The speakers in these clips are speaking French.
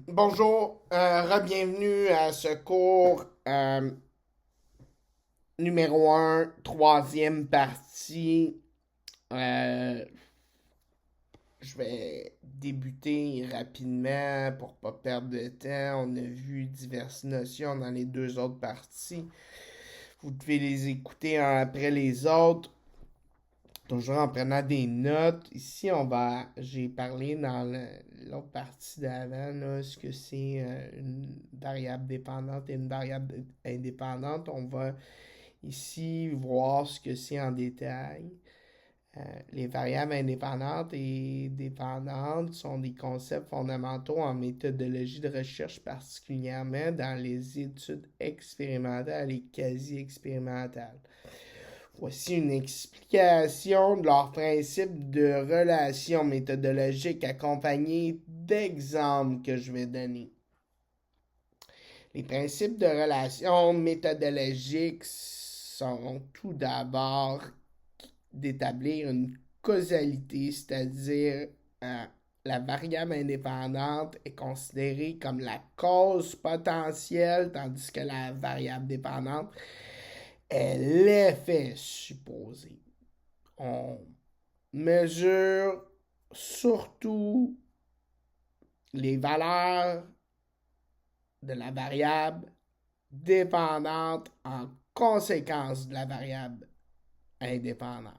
Bonjour, re-bienvenue à ce cours numéro un, troisième partie. Euh, je vais débuter rapidement pour pas perdre de temps. On a vu diverses notions dans les deux autres parties. Vous devez les écouter un après les autres, toujours en prenant des notes. Ici, j'ai parlé dans l'autre partie d'avant, là, ce que c'est une variable dépendante et une variable indépendante. On va ici voir ce que c'est en détail. Les variables indépendantes et dépendantes sont des concepts fondamentaux en méthodologie de recherche, particulièrement dans les études expérimentales et quasi-expérimentales. Voici une explication de leur principe de relation méthodologique accompagnée d'exemples que je vais donner. Les principes de relation méthodologique sont tout d'abord d'établir une causalité, c'est-à-dire la variable indépendante est considérée comme la cause potentielle, tandis que la variable dépendante est l'effet supposé. On mesure surtout les valeurs de la variable dépendante en conséquence de la variable indépendante.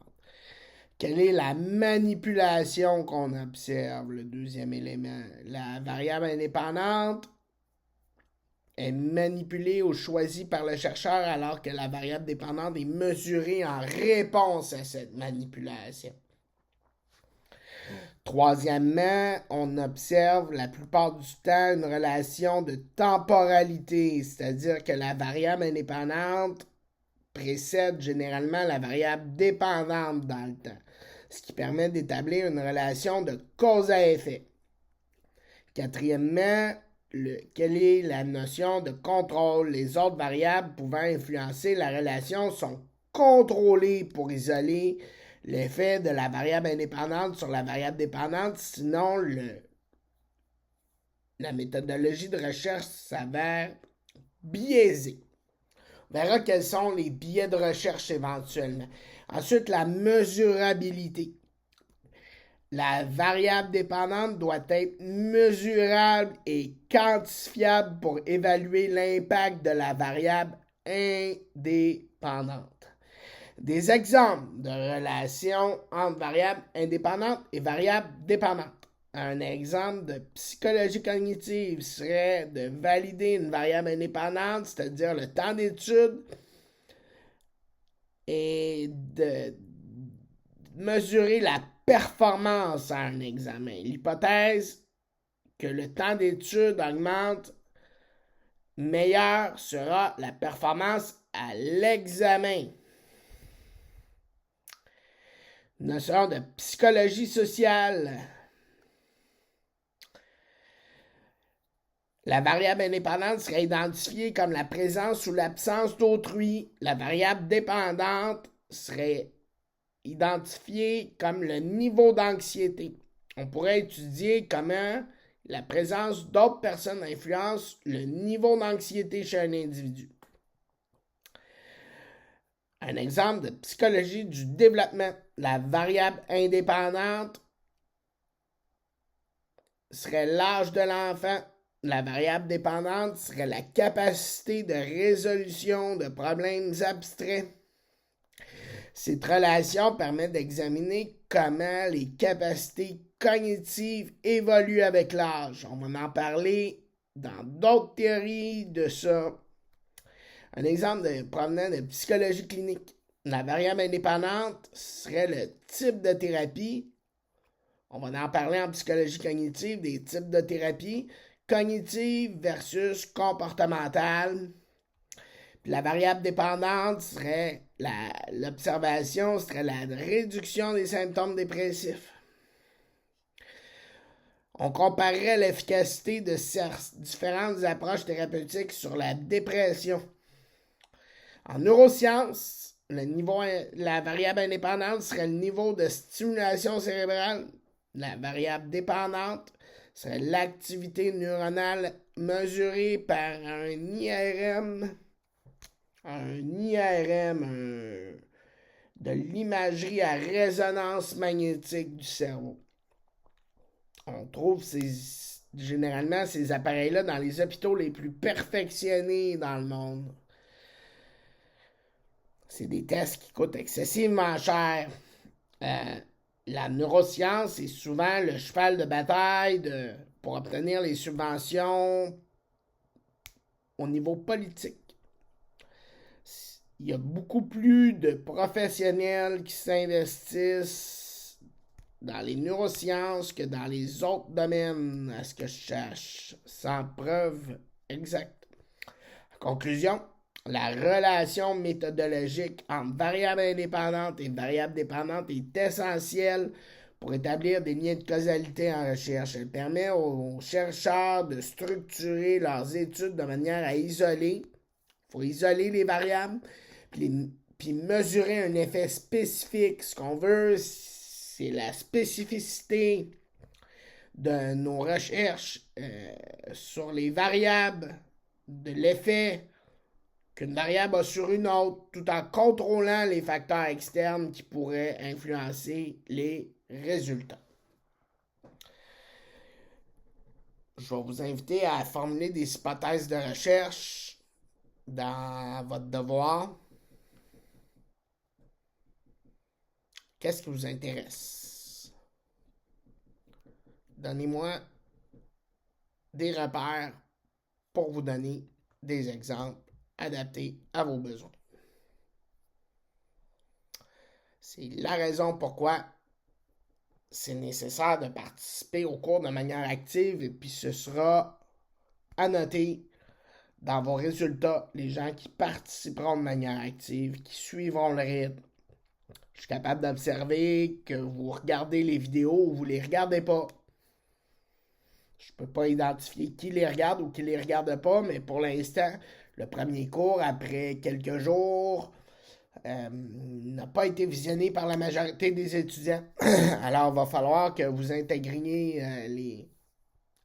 Quelle est la manipulation qu'on observe, le deuxième élément? La variable indépendante est manipulée ou choisie par le chercheur alors que la variable dépendante est mesurée en réponse à cette manipulation. Troisièmement, on observe la plupart du temps une relation de temporalité, c'est-à-dire que la variable indépendante précède généralement la variable dépendante dans le temps, ce qui permet d'établir une relation de cause à effet. Quatrièmement, quelle est la notion de contrôle? Les autres variables pouvant influencer la relation sont contrôlées pour isoler l'effet de la variable indépendante sur la variable dépendante, sinon la méthodologie de recherche s'avère biaisée. On verra quels sont les biais de recherche éventuellement. Ensuite, la mesurabilité. La variable dépendante doit être mesurable et quantifiable pour évaluer l'impact de la variable indépendante. Des exemples de relations entre variables indépendantes et variables dépendantes. Un exemple de psychologie cognitive serait de valider une variable indépendante, c'est-à-dire le temps d'étude, et de mesurer la performance à un examen. L'hypothèse que le temps d'étude augmente, meilleure sera la performance à l'examen. Notion de psychologie sociale. La variable indépendante serait identifiée comme la présence ou l'absence d'autrui. La variable dépendante serait identifiée comme le niveau d'anxiété. On pourrait étudier comment la présence d'autres personnes influence le niveau d'anxiété chez un individu. Un exemple de psychologie du développement. La variable indépendante serait l'âge de l'enfant. La variable dépendante serait la capacité de résolution de problèmes abstraits. Cette relation permet d'examiner comment les capacités cognitives évoluent avec l'âge. On va en parler dans d'autres théories de ça. Un exemple provenant de psychologie clinique. La variable indépendante serait le type de thérapie. On va en parler en psychologie cognitive, des types de thérapie. Cognitive versus comportementale. Puis la variable dépendante serait l'observation, serait la réduction des symptômes dépressifs. On comparerait l'efficacité de différentes approches thérapeutiques sur la dépression. En neurosciences, la variable indépendante serait le niveau de stimulation cérébrale. La variable dépendante serait l'activité neuronale mesurée par un IRM, de l'imagerie à résonance magnétique du cerveau. On trouve généralement ces appareils-là dans les hôpitaux les plus perfectionnés dans le monde. C'est des tests qui coûtent excessivement cher. La neuroscience est souvent le cheval de bataille pour obtenir les subventions au niveau politique. Il y a beaucoup plus de professionnels qui s'investissent dans les neurosciences que dans les autres domaines, à ce que je cherche, sans preuve exacte. En conclusion, la relation méthodologique entre variables indépendantes et variables dépendantes est essentielle pour établir des liens de causalité en recherche. Elle permet aux chercheurs de structurer leurs études de manière à isoler. Il faut isoler les variables, puis mesurer un effet spécifique. Ce qu'on veut, c'est la spécificité de nos recherches sur les variables, de l'effet qu'une variable a sur une autre, tout en contrôlant les facteurs externes qui pourraient influencer les résultats. Je vais vous inviter à formuler des hypothèses de recherche dans votre devoir. Qu'est-ce qui vous intéresse? Donnez-moi des repères pour vous donner des exemples adaptés à vos besoins. C'est la raison pourquoi c'est nécessaire de participer au cours de manière active et puis ce sera à noter dans vos résultats les gens qui participeront de manière active, qui suivront le rythme. Je suis capable d'observer que vous regardez les vidéos ou vous les regardez pas. Je peux pas identifier qui les regarde ou qui les regarde pas, mais pour l'instant, le premier cours, après quelques jours, n'a pas été visionné par la majorité des étudiants. Alors, il va falloir que vous intégriez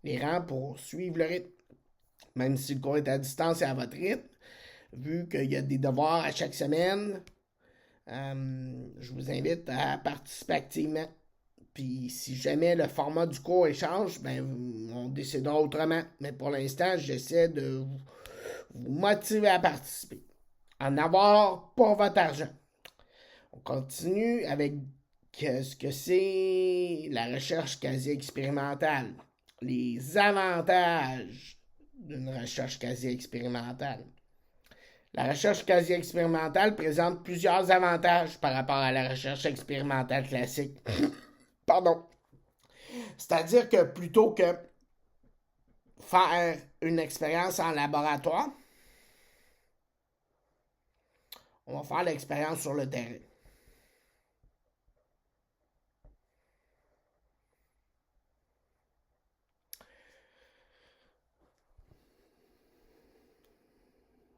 les rangs pour suivre le rythme. Même si le cours est à distance et à votre rythme, vu qu'il y a des devoirs à chaque semaine, je vous invite à participer activement. Puis si jamais le format du cours échange, ben on décidera autrement. Mais pour l'instant, j'essaie de vous motiver à participer. En avoir pour votre argent. On continue avec ce que c'est la recherche quasi-expérimentale. Les avantages d'une recherche quasi-expérimentale. La recherche quasi-expérimentale présente plusieurs avantages par rapport à la recherche expérimentale classique. Pardon. C'est-à-dire que plutôt que faire une expérience en laboratoire, on va faire l'expérience sur le terrain.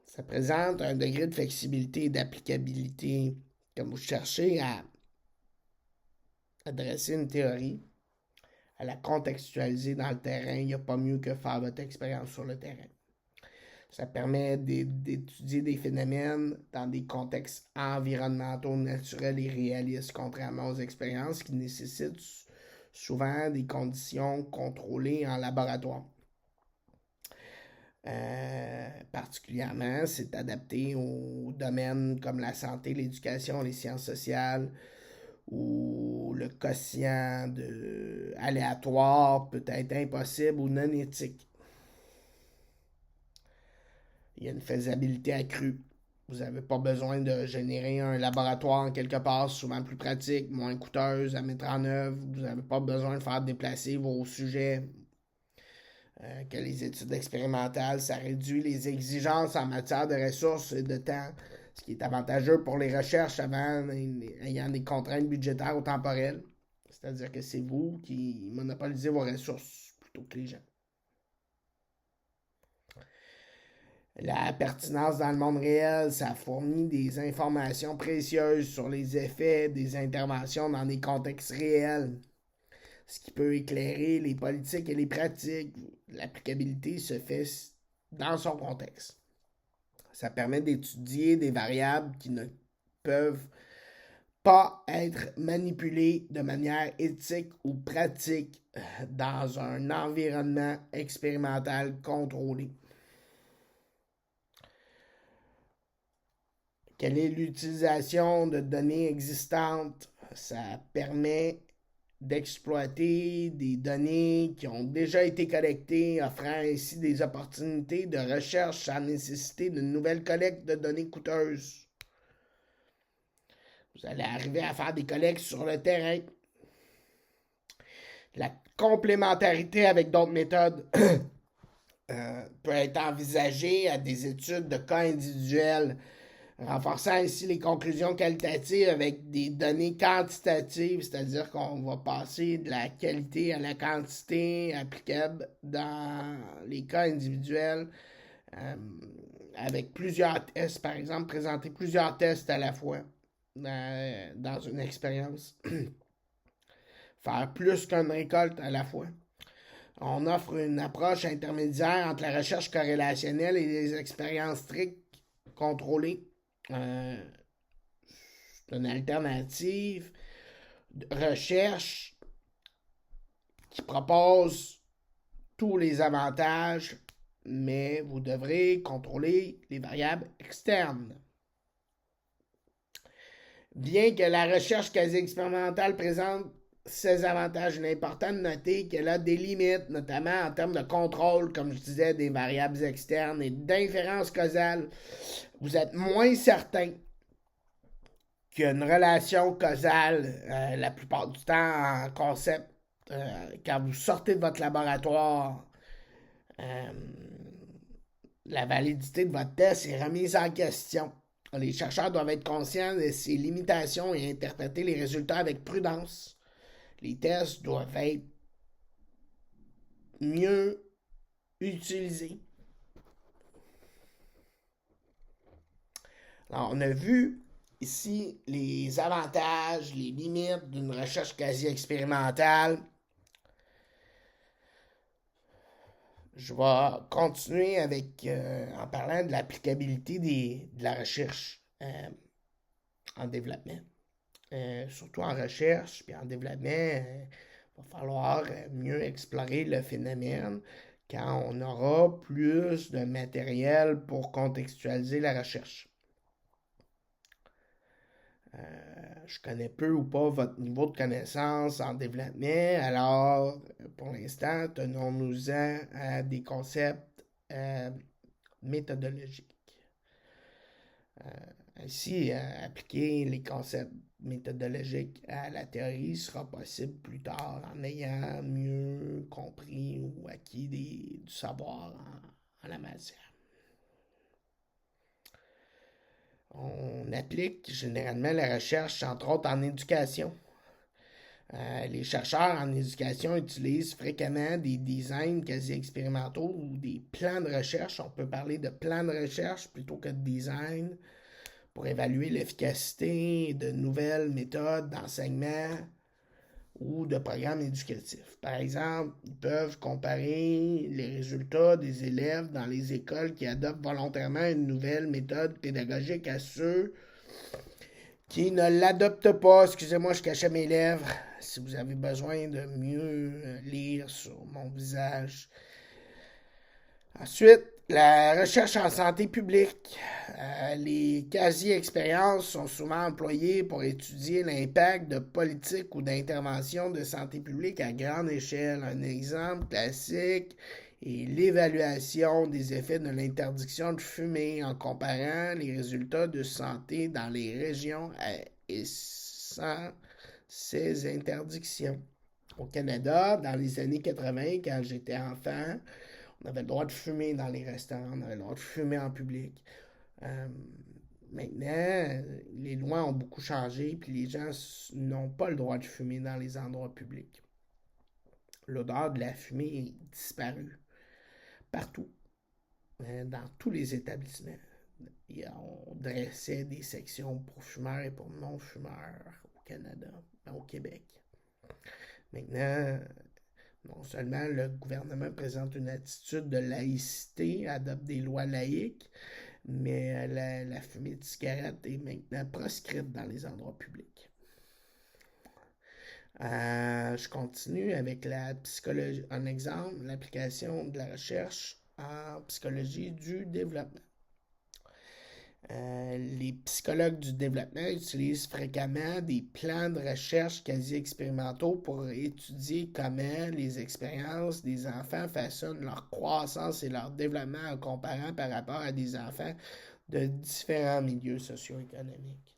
Ça présente un degré de flexibilité et d'applicabilité comme vous cherchez à adresser une théorie, à la contextualiser dans le terrain. Il n'y a pas mieux que faire votre expérience sur le terrain. Ça permet d'étudier des phénomènes dans des contextes environnementaux, naturels et réalistes, contrairement aux expériences qui nécessitent souvent des conditions contrôlées en laboratoire. Particulièrement, c'est adapté aux domaines comme la santé, l'éducation, les sciences sociales, où le quotient aléatoire peut être impossible ou non éthique. Il y a une faisabilité accrue. Vous n'avez pas besoin de générer un laboratoire en quelque part, souvent plus pratique, moins coûteuse à mettre en œuvre. Vous n'avez pas besoin de faire déplacer vos sujets. Que les études expérimentales, ça réduit les exigences en matière de ressources et de temps, ce qui est avantageux pour les recherches ayant des contraintes budgétaires ou temporelles. C'est-à-dire que c'est vous qui monopolisez vos ressources plutôt que les gens. La pertinence dans le monde réel, ça fournit des informations précieuses sur les effets des interventions dans des contextes réels. ce qui peut éclairer les politiques et les pratiques. L'applicabilité se fait dans son contexte. Ça permet d'étudier des variables qui ne peuvent pas être manipulées de manière éthique ou pratique dans un environnement expérimental contrôlé. Quelle est l'utilisation de données existantes? Ça permet d'exploiter des données qui ont déjà été collectées, offrant ainsi des opportunités de recherche sans nécessiter d'une nouvelle collecte de données coûteuses. Vous allez arriver à faire des collectes sur le terrain. La complémentarité avec d'autres méthodes peut être envisagée à des études de cas individuels, renforçant ainsi les conclusions qualitatives avec des données quantitatives, c'est-à-dire qu'on va passer de la qualité à la quantité applicable dans les cas individuels avec plusieurs tests, par exemple, présenter plusieurs tests à la fois dans une expérience. Faire plus qu'une récolte à la fois. On offre une approche intermédiaire entre la recherche corrélationnelle et les expériences strictes contrôlées. C'est une alternative de recherche qui propose tous les avantages, mais vous devrez contrôler les variables externes. Bien que la recherche quasi-expérimentale présente ses avantages, il est important de noter qu'elle a des limites, notamment en termes de contrôle, comme je disais, des variables externes et d'inférence causale. Vous êtes moins certain qu'une relation causale, la plupart du temps en concept, quand vous sortez de votre laboratoire, la validité de votre test est remise en question. Les chercheurs doivent être conscients de ces limitations et interpréter les résultats avec prudence. Les tests doivent être mieux utilisés. Alors, on a vu ici les avantages, les limites d'une recherche quasi expérimentale. Je vais continuer avec en parlant de l'applicabilité de la recherche en développement. Surtout en recherche puis en développement, il va falloir mieux explorer le phénomène quand on aura plus de matériel pour contextualiser la recherche. Je connais peu ou pas votre niveau de connaissance en développement, alors pour l'instant, tenons-nous-en à des concepts méthodologiques. Ainsi, appliquer les concepts méthodologiques à la théorie sera possible plus tard en ayant mieux compris ou acquis du savoir en la matière. On applique généralement la recherche, entre autres en éducation. Les chercheurs en éducation utilisent fréquemment des designs quasi expérimentaux ou des plans de recherche. On peut parler de plans de recherche plutôt que de design pour évaluer l'efficacité de nouvelles méthodes d'enseignement ou de programmes éducatifs. Par exemple, ils peuvent comparer les résultats des élèves dans les écoles qui adoptent volontairement une nouvelle méthode pédagogique à ceux qui ne l'adoptent pas. Excusez-moi, je cachais mes lèvres. Si vous avez besoin de mieux lire sur mon visage. Ensuite, la recherche en santé publique. Les quasi-expériences sont souvent employées pour étudier l'impact de politiques ou d'interventions de santé publique à grande échelle. Un exemple classique est l'évaluation des effets de l'interdiction de fumer en comparant les résultats de santé dans les régions et sans ces interdictions. Au Canada, dans les années 80, quand j'étais enfant, on avait le droit de fumer dans les restaurants, on avait le droit de fumer en public. Maintenant, les lois ont beaucoup changé, puis les gens n'ont pas le droit de fumer dans les endroits publics. L'odeur de la fumée est disparue partout, dans tous les établissements. On dressait des sections pour fumeurs et pour non-fumeurs au Canada, au Québec. Maintenant, non seulement le gouvernement présente une attitude de laïcité, adopte des lois laïques, mais la fumée de cigarette est maintenant proscrite dans les endroits publics. Je continue avec la psychologie. Un exemple, l'application de la recherche en psychologie du développement. Les psychologues du développement utilisent fréquemment des plans de recherche quasi expérimentaux pour étudier comment les expériences des enfants façonnent leur croissance et leur développement en comparant par rapport à des enfants de différents milieux socio-économiques.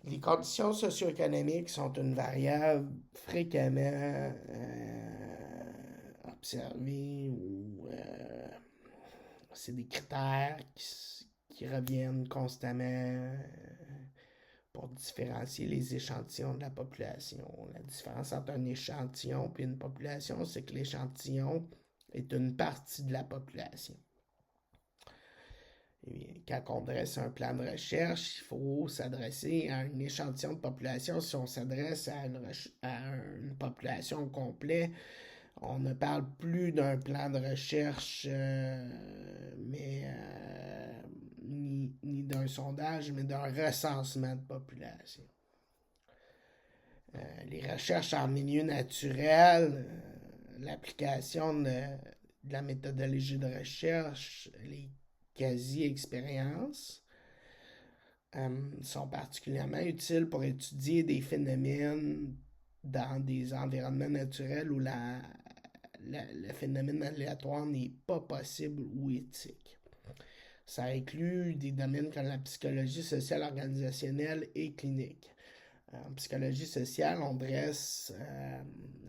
Les conditions socio-économiques sont une variable fréquemment observée ou c'est des critères qui reviennent constamment pour différencier les échantillons de la population. La différence entre un échantillon et une population, c'est que l'échantillon est une partie de la population. Et bien, quand on dresse un plan de recherche, il faut s'adresser à un échantillon de population. Si on s'adresse à une population au complet, on ne parle plus d'un plan de recherche, ni d'un sondage, mais d'un recensement de population. Les recherches en milieu naturel, l'application de la méthodologie de recherche, les quasi-expériences, sont particulièrement utiles pour étudier des phénomènes dans des environnements naturels où le phénomène aléatoire n'est pas possible ou éthique. Ça inclut des domaines comme la psychologie sociale, organisationnelle et clinique. En psychologie sociale, on dresse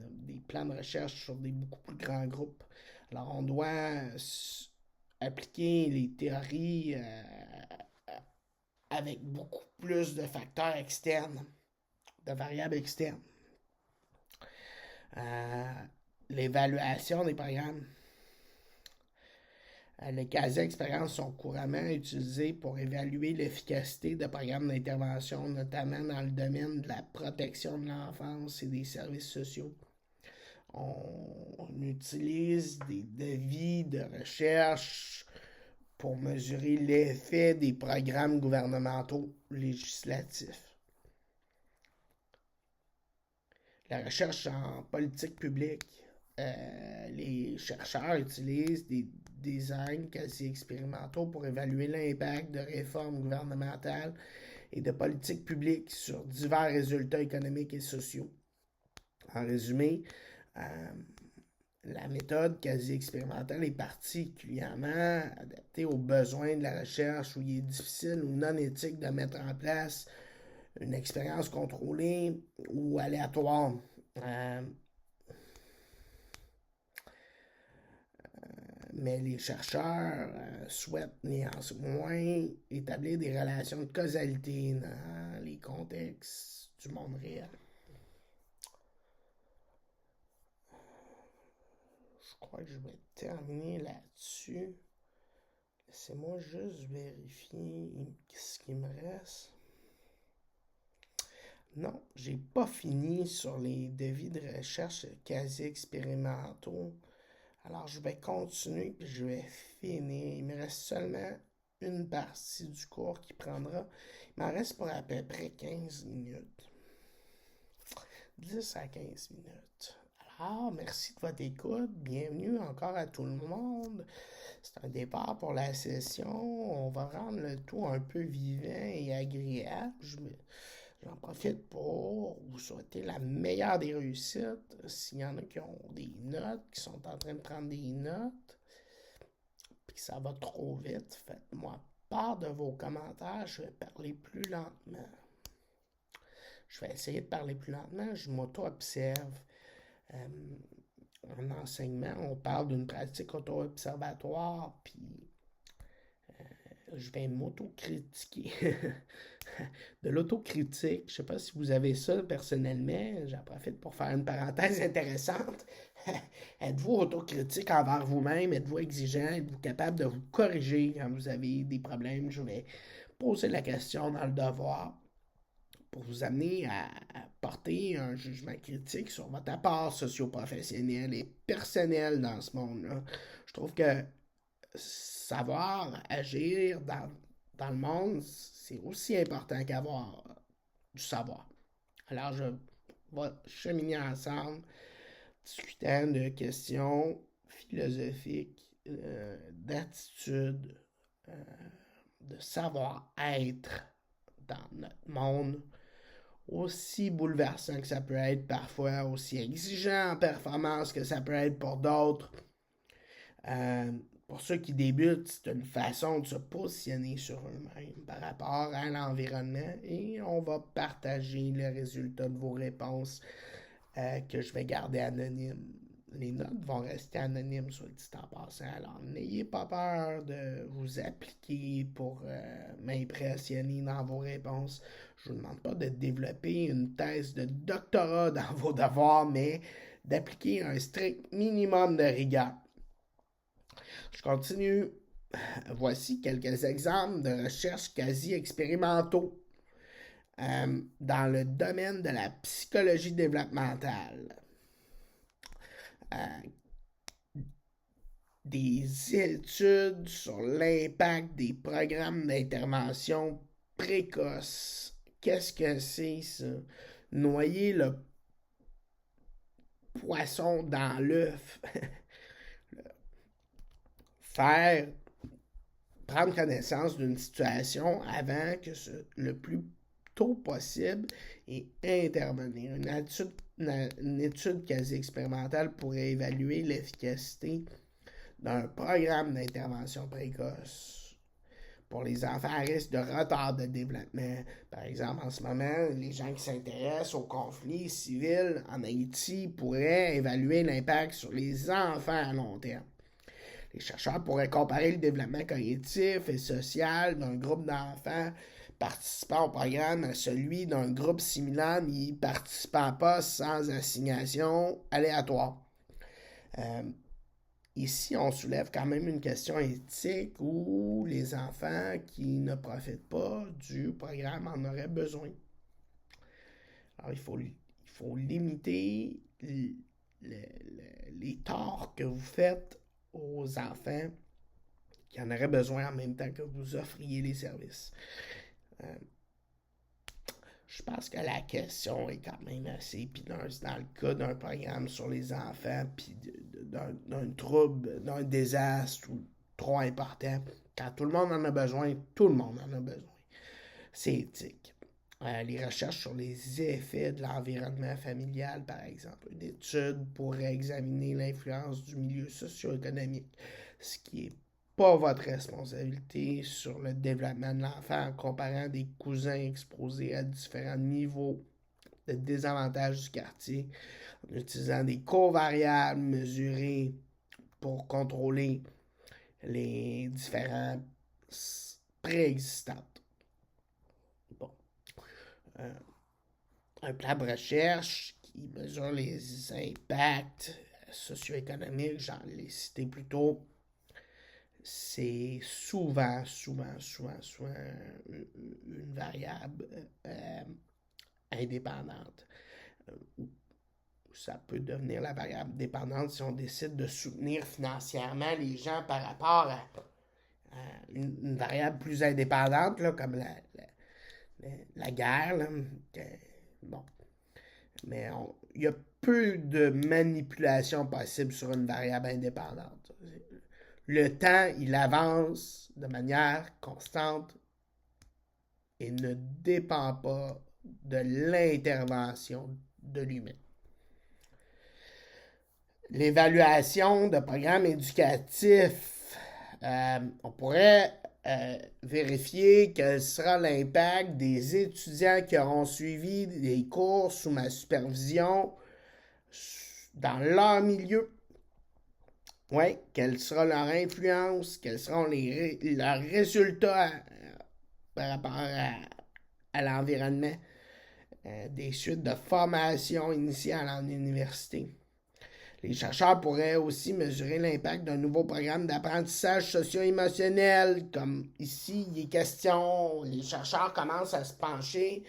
des plans de recherche sur des beaucoup plus grands groupes. Alors, on doit appliquer les théories avec beaucoup plus de facteurs externes, de variables externes. L'évaluation des programmes. Les quasi-expériences sont couramment utilisées pour évaluer l'efficacité de programmes d'intervention, notamment dans le domaine de la protection de l'enfance et des services sociaux. On utilise des devis de recherche pour mesurer l'effet des programmes gouvernementaux législatifs. La recherche en politique publique. Les chercheurs utilisent des designs quasi expérimentaux pour évaluer l'impact de réformes gouvernementales et de politiques publiques sur divers résultats économiques et sociaux. En résumé, la méthode quasi expérimentale est particulièrement adaptée aux besoins de la recherche où il est difficile ou non éthique de mettre en place une expérience contrôlée ou aléatoire. Mais les chercheurs souhaitent néanmoins établir des relations de causalité dans les contextes du monde réel. Je crois que je vais terminer là-dessus. Laissez-moi juste vérifier ce qu'il me reste. Non, j'ai pas fini sur les devis de recherche quasi expérimentaux. Alors, je vais continuer puis je vais finir. Il me reste seulement une partie du cours qui prendra. Il m'en reste pour à peu près 15 minutes. 10 à 15 minutes. Alors, merci de votre écoute. Bienvenue encore à tout le monde. C'est un départ pour la session. On va rendre le tout un peu vivant et agréable. J'en profite pour vous souhaiter la meilleure des réussites. S'il y en a qui ont des notes, qui sont en train de prendre des notes, puis que ça va trop vite, faites-moi part de vos commentaires. Je vais parler plus lentement. Je vais essayer de parler plus lentement. Je m'auto-observe. En enseignement, on parle d'une pratique auto-observatoire, puis je vais m'auto-critiquer. De l'autocritique, je ne sais pas si vous avez ça personnellement, j'en profite pour faire une parenthèse intéressante. Êtes-vous autocritique envers vous-même? Êtes-vous exigeant? Êtes-vous capable de vous corriger quand vous avez des problèmes? Je vais poser la question dans le devoir pour vous amener à porter un jugement critique sur votre apport socio-professionnel et personnel dans ce monde-là. Je trouve que savoir agir dans le monde, c'est aussi important qu'avoir du savoir. Alors, on va cheminer ensemble, discutant de questions philosophiques, d'attitude, de savoir-être dans notre monde, aussi bouleversant que ça peut être parfois, aussi exigeant en performance que ça peut être pour d'autres. Pour ceux qui débutent, c'est une façon de se positionner sur eux-mêmes par rapport à l'environnement et on va partager les résultats de vos réponses que je vais garder anonymes. Les notes vont rester anonymes, soit dit en passant. Alors, n'ayez pas peur de vous appliquer pour m'impressionner dans vos réponses. Je ne vous demande pas de développer une thèse de doctorat dans vos devoirs, mais d'appliquer un strict minimum de rigueur. Je continue. Voici quelques exemples de recherches quasi expérimentaux dans le domaine de la psychologie développementale. Des études sur l'impact des programmes d'intervention précoce. Qu'est-ce que c'est ça? Noyer le poisson dans l'œuf. Prendre connaissance d'une situation avant que le plus tôt possible et intervenir. Une étude quasi expérimentale pourrait évaluer l'efficacité d'un programme d'intervention précoce pour les enfants à risque de retard de développement. Par exemple, en ce moment, les gens qui s'intéressent aux conflits civils en Haïti pourraient évaluer l'impact sur les enfants à long terme. Les chercheurs pourraient comparer le développement cognitif et social d'un groupe d'enfants participant au programme à celui d'un groupe similaire n'y participant pas sans assignation aléatoire. Ici, on soulève quand même une question éthique où les enfants qui ne profitent pas du programme en auraient besoin. Alors, il faut limiter les torts que vous faites aux enfants qui en auraient besoin en même temps que vous offriez les services. Je pense que la question est quand même assez épineuse dans le cas d'un programme sur les enfants puis d'un trouble, d'un désastre ou trop important. Quand tout le monde en a besoin, tout le monde en a besoin. C'est éthique. Les recherches sur les effets de l'environnement familial, par exemple. Une étude pourrait examiner l'influence du milieu socio-économique, ce qui n'est pas votre responsabilité sur le développement de l'enfant en comparant des cousins exposés à différents niveaux de désavantage du quartier, en utilisant des covariables mesurées pour contrôler les différents préexistantes. Bon. Un plan de recherche qui mesure les impacts socio-économiques, j'en l'ai cité plus tôt, c'est souvent une variable indépendante. Ça peut devenir la variable dépendante si on décide de soutenir financièrement les gens par rapport à une variable plus indépendante, là, comme la guerre. Là, bon. Mais il y a peu de manipulation possible sur une variable indépendante. Le temps, il avance de manière constante et ne dépend pas de l'intervention de l'humain. L'évaluation de programmes éducatifs, on pourrait vérifier quel sera l'impact des étudiants qui auront suivi des cours sous ma supervision dans leur milieu. Oui, quelle sera leur influence, quels seront leurs résultats par rapport à l'environnement, des suites de formation initiale en université. Les chercheurs pourraient aussi mesurer l'impact d'un nouveau programme d'apprentissage socio-émotionnel, comme ici, il est question, les chercheurs commencent à se pencher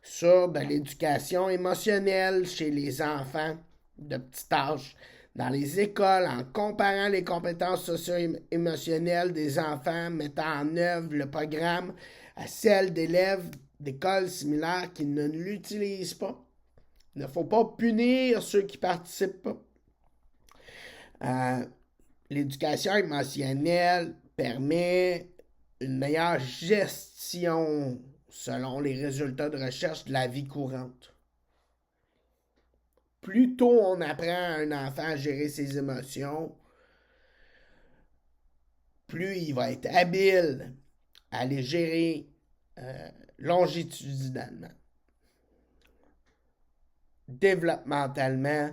sur de l'éducation émotionnelle chez les enfants de petit âge dans les écoles en comparant les compétences socio-émotionnelles des enfants mettant en œuvre le programme à celles d'élèves d'écoles similaires qui ne l'utilisent pas. Il ne faut pas punir ceux qui ne participent pas. L'éducation émotionnelle permet une meilleure gestion selon les résultats de recherche de la vie courante. Plus tôt on apprend à un enfant à gérer ses émotions, plus il va être habile à les gérer longitudinalement. Développementalement,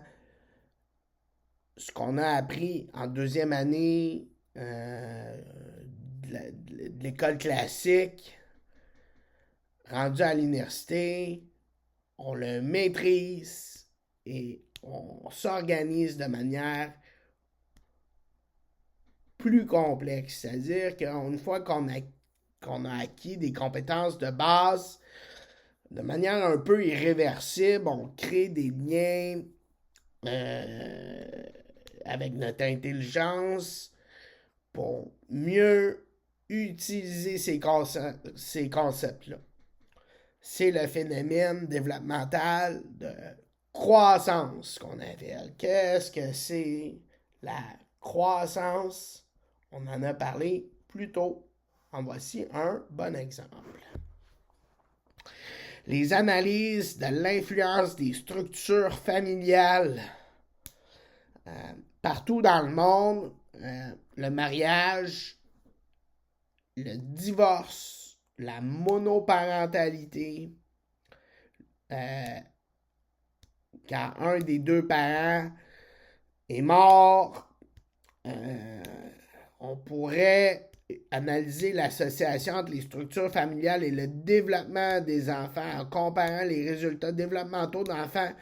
ce qu'on a appris en deuxième année de l'école classique, rendu à l'université, on le maîtrise et on s'organise de manière plus complexe. C'est-à-dire qu'une fois qu'on a acquis des compétences de base, de manière un peu irréversible, on crée des liens avec notre intelligence pour mieux utiliser ces concepts-là. C'est le phénomène développemental de croissance qu'on appelle. Qu'est-ce que c'est la croissance? On en a parlé plus tôt. En voici un bon exemple. Les analyses de l'influence des structures familiales. Partout dans le monde, le mariage, le divorce, la monoparentalité, quand un des deux parents est mort, on pourrait analyser l'association entre les structures familiales et le développement des enfants en comparant les résultats développementaux d'enfants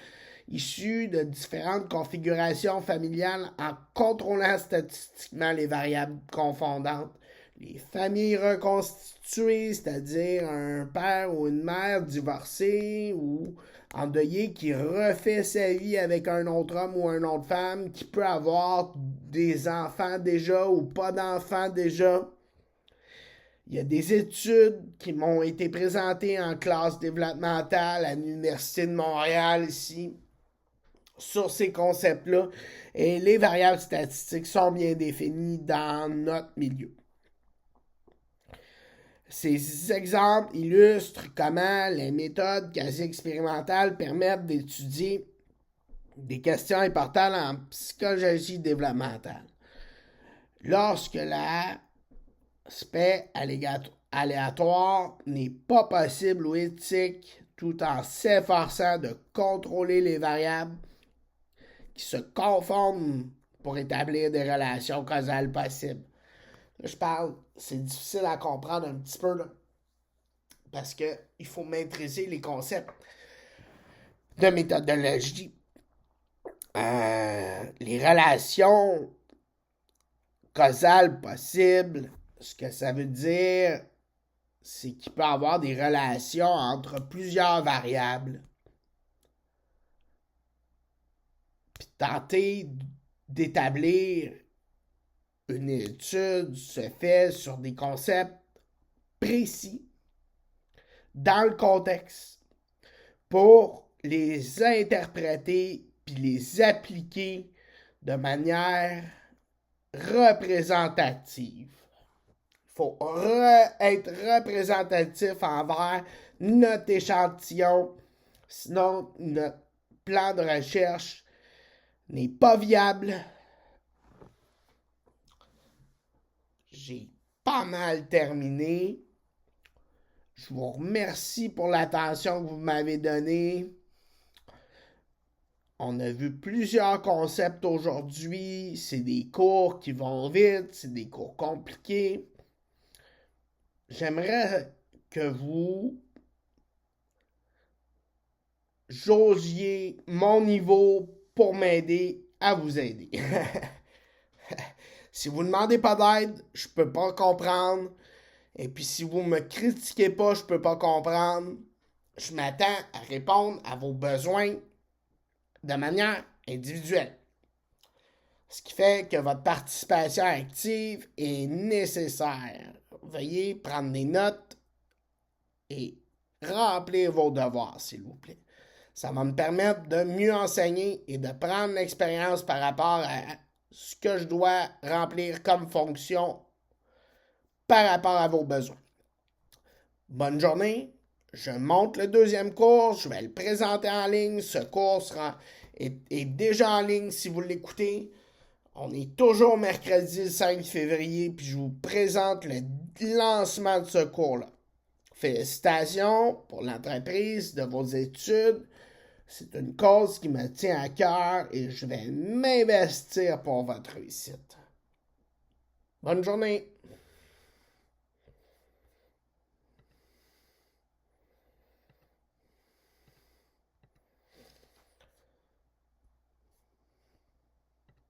issus de différentes configurations familiales en contrôlant statistiquement les variables confondantes. Les familles reconstituées, c'est-à-dire un père ou une mère divorcé ou endeuillé qui refait sa vie avec un autre homme ou une autre femme, qui peut avoir des enfants déjà ou pas d'enfants déjà. Il y a des études qui m'ont été présentées en classe développementale à l'Université de Montréal ici sur ces concepts-là et les variables statistiques sont bien définies dans notre milieu. Ces exemples illustrent comment les méthodes quasi expérimentales permettent d'étudier des questions importantes en psychologie développementale. Lorsque l'aspect aléatoire n'est pas possible ou éthique, tout en s'efforçant de contrôler les variables qui se confondent pour établir des relations causales possibles. Là, je parle, c'est difficile à comprendre un petit peu, là, parce qu'il faut maîtriser les concepts de méthodologie. Les relations causales possibles, ce que ça veut dire, c'est qu'il peut y avoir des relations entre plusieurs variables. Puis tenter d'établir une étude se fait sur des concepts précis dans le contexte pour les interpréter puis les appliquer de manière représentative. Il faut être représentatif envers notre échantillon, sinon notre plan de recherche n'est pas viable. J'ai pas mal terminé. Je vous remercie pour l'attention que vous m'avez donnée. On a vu plusieurs concepts aujourd'hui. C'est des cours qui vont vite, c'est des cours compliqués. J'aimerais que vous jaugiez mon niveau pour m'aider à vous aider. Si vous ne demandez pas d'aide, je ne peux pas comprendre. Et puis si vous ne me critiquez pas, je ne peux pas comprendre. je m'attends à répondre à vos besoins de manière individuelle. Ce qui fait que votre participation active est nécessaire. Veuillez prendre des notes et remplir vos devoirs, s'il vous plaît. Ça va me permettre de mieux enseigner et de prendre l'expérience par rapport à ce que je dois remplir comme fonction par rapport à vos besoins. Bonne journée. Je monte le deuxième cours. Je vais le présenter en ligne. Ce cours est déjà en ligne si vous l'écoutez. On est toujours mercredi le 5 février, puis je vous présente le lancement de ce cours-là. Félicitations pour l'entreprise de vos études. C'est une cause qui me tient à cœur et je vais m'investir pour votre réussite. Bonne journée!